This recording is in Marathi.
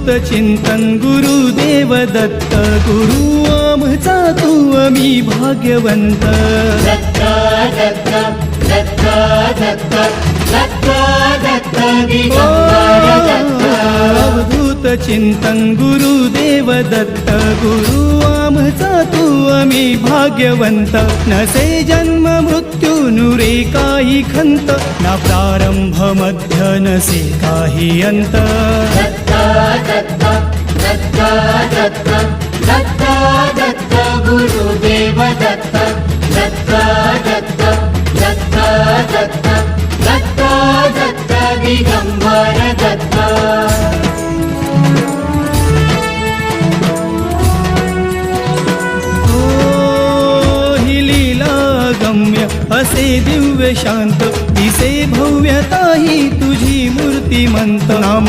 चिंतन गुरुदेव दत्त गुरु आमचा तू आम्ही भाग्यवंत दत्त दत्त दत्त दत्त दत्त दत्त दिगंबर दत्त अवधूत चिंतन गुरुदेव दत्त गुरु आमचा तू आम्ही भाग्यवंत नसे जन्म मृत्यू नुरे काही खंत ना प्रारंभ मध्य नसे काही अंत दत्त दत्त दत्त दत्त दत्त दत्त गुरुदेव दत्त दत्त दत्त दत्त दत्त दत्त दत्त दिगंबर दत्त असे दिव्य शांत दिसे भव्यता ही तुझी मूर्तिमंत नाम